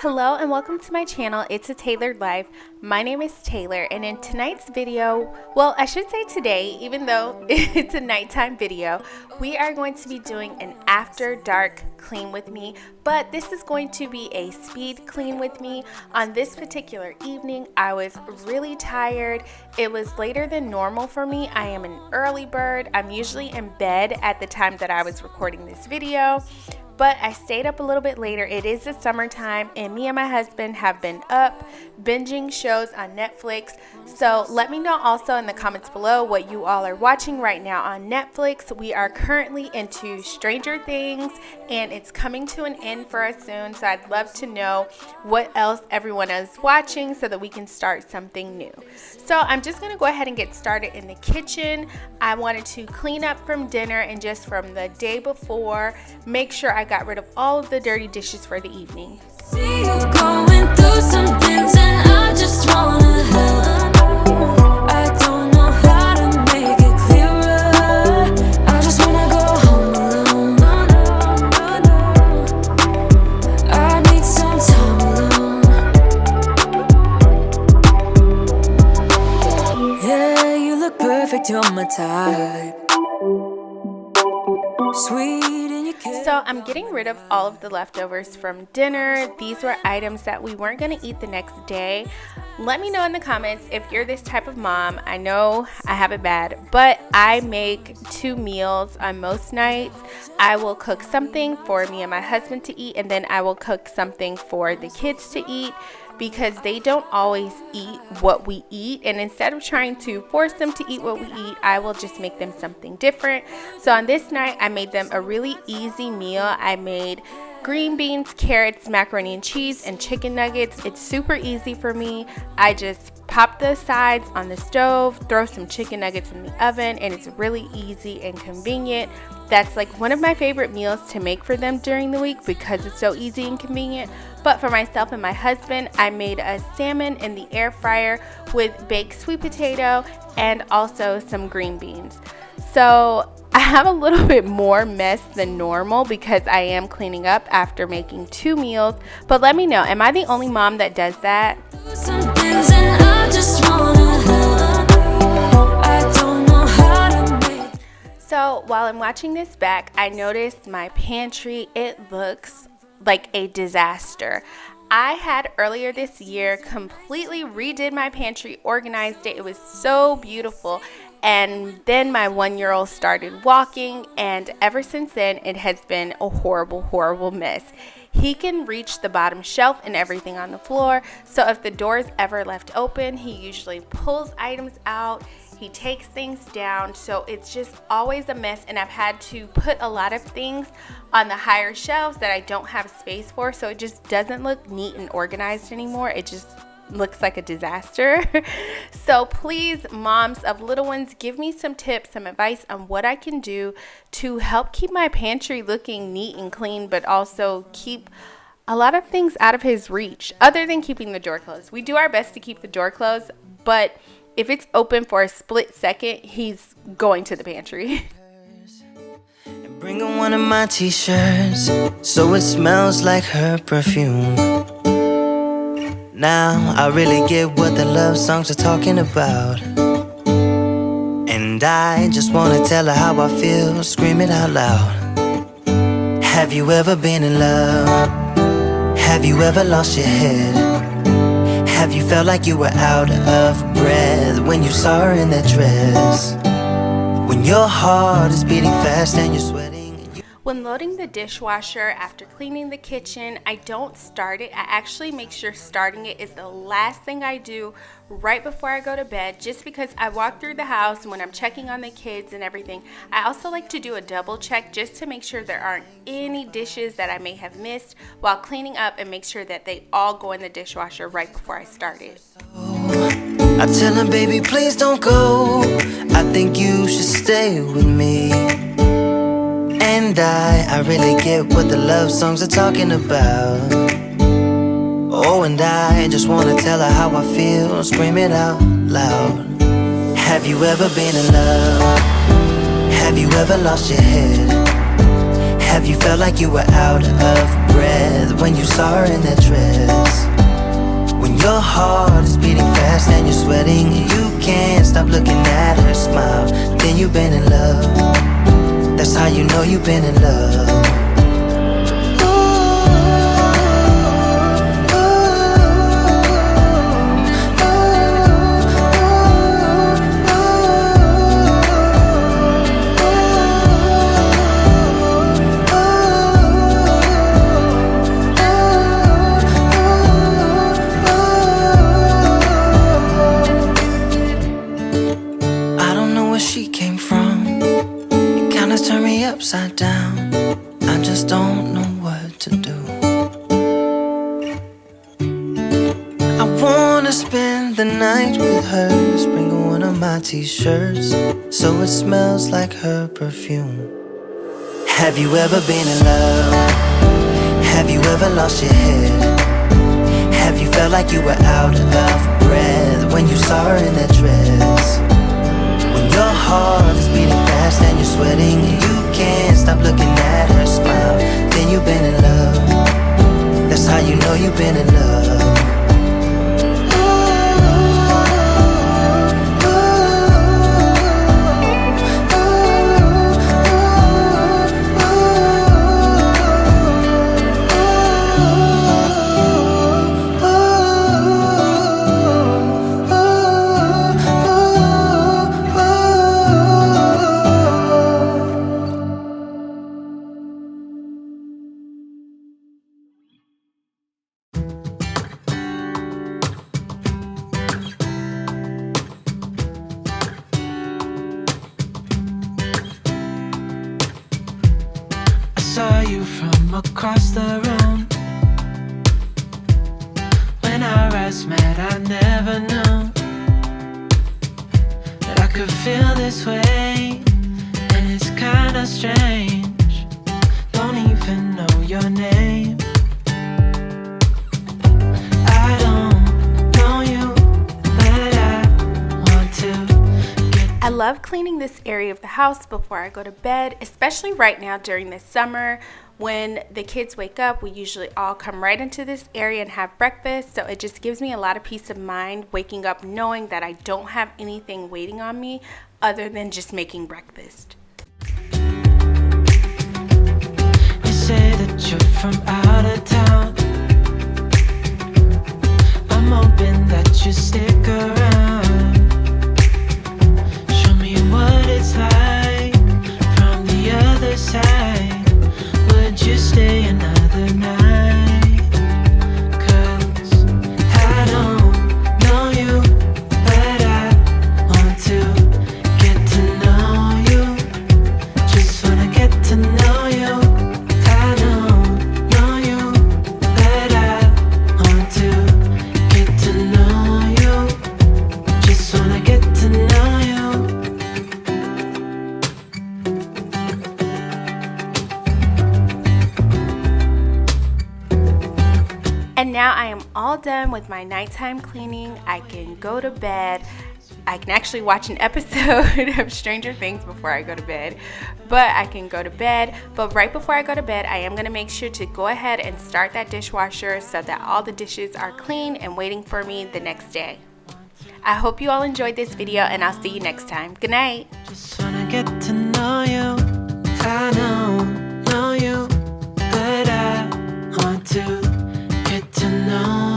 Hello and welcome to my channel. It's a Tailored Life. My name is Taylor, and in tonight's video, well, I should say today, even though it's a nighttime video, we are going to be doing an after dark clean with me, but this is going to be a speed clean with me. On this particular evening, I was really tired. It was later than normal for me. I am an early bird. I'm usually in bed at the time that I was recording this video, but I stayed up a little bit later. It is the summertime, and me and my husband have been up binging shows on Netflix. So let me know also in the comments below what you all are watching right now on Netflix. We are currently into Stranger Things, and it's coming to an end for us soon. So I'd love to know what else everyone is watching so that we can start something new. So I'm just going to go ahead and get started in the kitchen. I wanted to clean up from dinner and just from the day before, make sure I got rid of all of the dirty dishes for the evening. See you going through some things and I just wanna help. I don't know how to make it clearer. I just wanna go home alone. I need some time alone. Yeah, you look perfect, you're my type. Sweet and you care. So I'm getting rid of all of the leftovers from dinner. These were items that we weren't going to eat the next day. Let me know in the comments if you're this type of mom. I know I have it bad, but I make 2 meals on most nights. I will cook something for me and my husband to eat, and then I will cook something for the kids to eat, because they don't always eat what we eat, and instead of trying to force them to eat what we eat, I will just make them something different. So on this night, I made them a really easy meal. I made green beans, carrots, macaroni and cheese, and chicken nuggets. It's super easy for me. I just pop the sides on the stove, throw some chicken nuggets in the oven, and it's really easy and convenient. That's like one of my favorite meals to make for them during the week because it's so easy and convenient. But for myself and my husband, I made a salmon in the air fryer with baked sweet potato and also some green beans. So I have a little bit more mess than normal because I am cleaning up after making 2 meals. But let me know, am I the only mom that does that? Some things and I just wanna help. I don't know how to make. So while I'm watching this back, I noticed my pantry, it looks like a disaster. I had earlier this year completely redid my pantry, organized it. It was so beautiful. And then my 1-year-old started walking, and ever since then it has been a horrible mess. He can reach the bottom shelf and everything on the floor, so if the door is ever left open, he usually pulls items out. He takes things down, so it's just always a mess, and I've had to put a lot of things on the higher shelves that I don't have space for, so it just doesn't look neat and organized anymore. It just looks like a disaster. So please, moms of little ones, give me some tips, some advice on what I can do to help keep my pantry looking neat and clean, but also keep a lot of things out of his reach, other than keeping the door closed. We do our best to keep the door closed, but if it's open for a split second, he's going to the pantry. And bringing one of my t-shirts so it smells like her perfume. Now I really get what the love songs are talking about, and I just wanna tell her how I feel, scream it out loud. Have you ever been in love? Have you ever lost your head? Have you felt like you were out of breath when you saw her in that dress? When your heart is beating fast and you're sweating. When loading the dishwasher after cleaning the kitchen, I don't start it. I actually make sure starting it is the last thing I do right before I go to bed, just because I walk through the house and when I'm checking on the kids and everything, I also like to do a double check just to make sure there aren't any dishes that I may have missed while cleaning up, and make sure that they all go in the dishwasher right before I start it. I tell him, baby, please don't go. I think you should stay with me. And I really get what the love songs are talking about. Oh, and I just wanna tell her how I feel, scream it out loud. Have you ever been in love? Have you ever lost your head? Have you felt like you were out of breath when you saw her in that dress? When your heart is beating fast and you're sweating and you can't stop looking at her smile, then you've been in love. That's how you know you've been in love. Upside down, I just don't know what to do. I wanna spend the night with her, sprinkle one of my t-shirts so it smells like her perfume. Have you ever been in love? Have you ever lost your head? Have you felt like you were out of breath when you saw her in that dress? When your heart is beating fast and you're sweating and you can't stop looking at her smile, then you've been in love. That's how you know you've been in love. Saw you from across the room. When our eyes met, I never knew that I could feel this way, and it's kinda strange. Don't even know your name. I don't know you, but I want to get. I love cleaning this area of the house before I go to bed, especially right now during the summer. When the kids wake up, we usually all come right into this area and have breakfast, so it just gives me a lot of peace of mind waking up knowing that I don't have anything waiting on me other than just making breakfast. You say that you're from out of town. I'm hoping that you stick around. Show me what it's like from the other side. Would you stay another night? 'Cause I don't know you, but I want to get to know you. Just wanna get to know you. I don't know you, but I want to get to know you. Just wanna get to know you. And now I am all done with my nighttime cleaning. I can go to bed. I can actually watch an episode of Stranger Things before I go to bed, but I can go to bed. But right before I go to bed, I am going to make sure to go ahead and start that dishwasher so that all the dishes are clean and waiting for me the next day. I hope you all enjoyed this video, and I'll see you next time. Good night. Just wanna get to know you. I don't know you, but I want to get to know